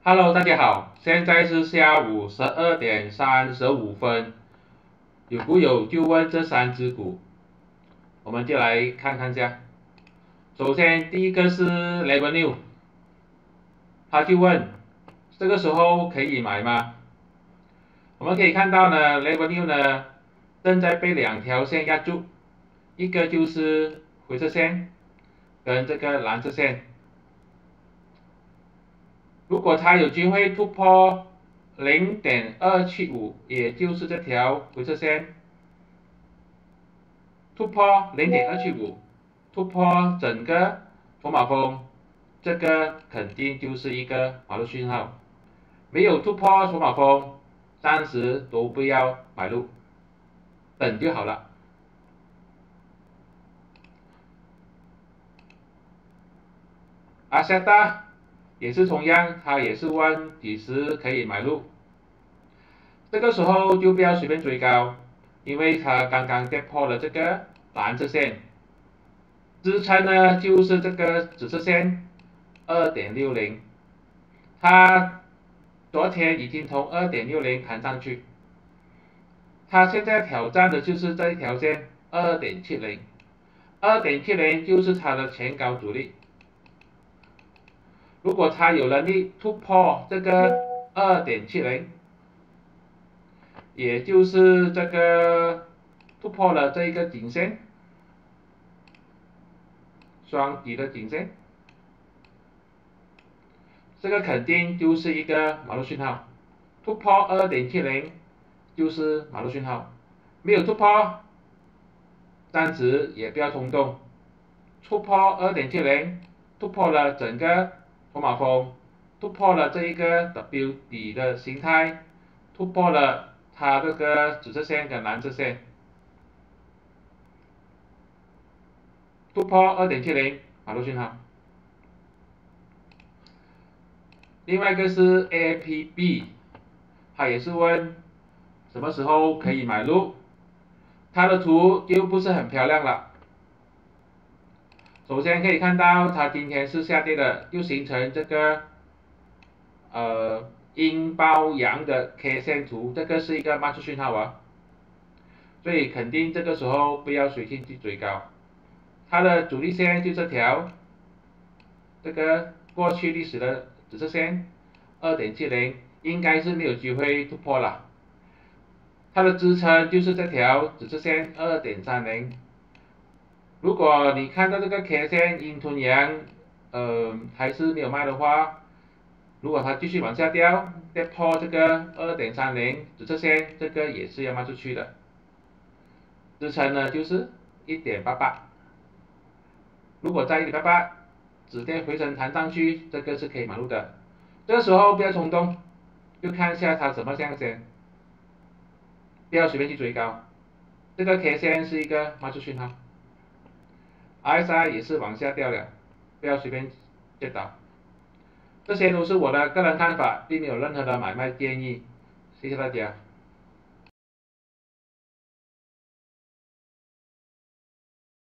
Hello，大家好，现在是下午12:35，有股友就问这三只股，我们就来看看下。首先第一个是 Revenue， 他就问这个时候可以买吗？我们可以看到呢 ，Revenue 呢正在被两条线压住，一个就是灰色线跟这个蓝色线。如果它有机会突破0.275，也就是这条灰色线，突破0.275，突破整个筹码峰，这个肯定就是一个买入讯号。没有突破筹码峰，暂时都不要买入，等就好了。阿夏达也是同样，它也是问几时可以买入，这个时候就不要随便追高，因为它刚刚跌破了这个蓝色线，支撑呢就是这个紫色线2.60，它昨天已经从2.60弹上去，它现在挑战的就是这一条线2.70，2.70就是它的前高阻力。如果它有能力突破这个2.70，也就是这个突破了这一个颈线，双底的颈线，这个肯定就是一个买入讯号。突破2.70就是买入讯号，没有突破，暂时也不要冲动。突破2.70，突破了整个筹码峰，突破了这一个 W 底的形态，突破了它这个紫色线跟蓝色线，突破2.70买入讯号。另外一个是 APB， 它也是问什么时候可以买入，它的图就不是很漂亮了。首先可以看到它今天是下跌的，又形成这个阴包阳的 K 线图，这个是一个卖出讯号啊，所以肯定这个时候不要随便去追高。它的主力线就这条，这个过去历史的紫色线2.70，应该是没有机会突破了。它的支撑就是这条紫色线2.30。如果你看到这个 K 线阴吞阳，还是没有卖的话，如果它继续往下掉，跌破这个2.30紫色线，这个也是要卖出去的。支撑呢就是1.88，如果在1.88止跌回升弹上去，这个是可以买入的。这个时候不要冲动，就看一下它什么象先，不要随便去追高。这个 K 线是一个卖出讯号。RSI 也是往下掉了，不要随便接倒。这些都是我的个人看法，并没有任何的买卖建议。谢谢大家。